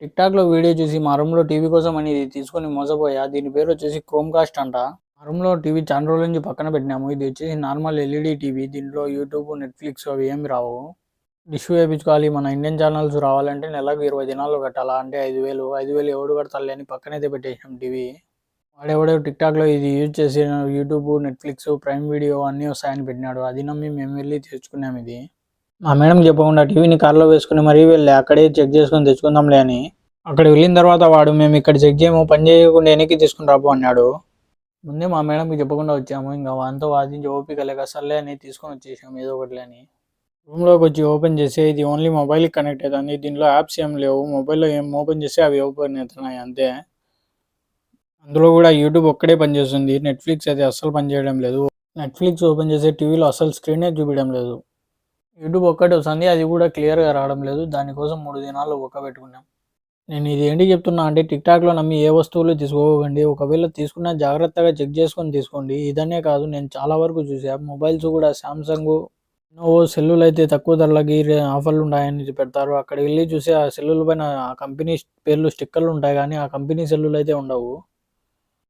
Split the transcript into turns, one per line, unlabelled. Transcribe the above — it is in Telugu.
టిక్‌టాక్‌లో వీడియో చూసి మా రూమ్‌లో టీవీ కోసం అని ఇది తీసుకొని మోసపోయా. దీని పేరొచ్చేసి క్రోమ్‌కాస్ట్ అంట. మా రూమ్‌లో టీవీ చానా రోజుల నుంచి పక్కన పెట్టినాము. ఇది వచ్చేసి నార్మల్ ఎల్ఈడీ టీవీ. దీంట్లో యూట్యూబ్, నెట్‌ఫ్లిక్స్ అవి ఏమి రావు. డిష్ వేపించుకోవాలి. మన ఇండియన్ ఛానల్స్ రావాలంటే నెలకు 20 దినాలు కట్టాలా. అంటే 5,000. 5,000 ఎవడు కడతాడులే అని పక్కనైతే పెట్టేసాం టీవీ. వాడెవడో టిక్‌టాక్‌లో ఇది యూజ్ చేసి యూట్యూబ్, నెట్‌ఫ్లిక్స్, ప్రైమ్ వీడియో అన్నీ వస్తాయని పెట్టినాడు. అది నమ్మి మేము వెళ్లి తెచ్చుకున్నాం ఇది. మా మేడంకి చెప్పకుండా టీవీని కార్‌లో వేసుకొని మరీ వెళ్ళా. అక్కడే చెక్ చేసుకొని తెచ్చుకుందాంలే అని. అక్కడికి వెళ్ళిన తర్వాత వాడు మేము ఇక్కడ చెక్ చేయము, పని చేయకుండా వెనక్కి తీసుకుని రాపో అన్నాడు. ముందే మా మేడంకి చెప్పకుండా వచ్చాము. ఇంకా వానితో వాదించి ఓపిక లేక సర్లే అని తీసుకొని వచ్చేసాము ఏదో ఒకటిలే అని. రూమ్‌లోకి వచ్చి ఓపెన్ చేస్తే ఇది ఓన్లీ మొబైల్‌కి కనెక్ట్ అవుతుంది. దీనిలో యాప్స్ ఏం లేవు. మొబైల్‌లో ఏం ఓపెన్ చేస్తే అవి ఓపెన్ అవుతున్నాయి అంతే. అందులో కూడా యూట్యూబ్ ఒక్కడే పనిచేస్తుంది. నెట్‌ఫ్లిక్స్ అయితే అస్సలు పనిచేయడం లేదు. నెట్‌ఫ్లిక్స్ ఓపెన్ చేస్తే టీవీలో అస్సలు స్క్రీనే చూపించడం లేదు. యూట్యూబ్ ఒక్కటే వస్తుంది. అది కూడా క్లియర్‌గా రావడం లేదు. దానికోసం 3 దినాలు ఒక్కబెట్టుకున్నాం. నేను ఇది ఏంటికి చెప్తున్నా అంటే టిక్‌టాక్‌లో నమ్మి ఏ వస్తువులు తీసుకోకండి. ఒకవేళ తీసుకున్నా జాగ్రత్తగా చెక్ చేసుకొని తీసుకోండి. ఇదనే కాదు నేను చాలా వరకు చూసా. మొబైల్స్ కూడా సామ్‌సంగు, లెనోవో సెల్లులైతే తక్కువ ధరలకి ఆఫర్‌లు ఉన్నాయని పెడతారు. అక్కడికి వెళ్లి చూస్తే ఆ సెల్లుల పైన ఆ కంపెనీ పేర్లు స్టిక్కర్‌లు ఉంటాయి గానీ ఆ కంపెనీ సెల్లులైతే ఉండవు.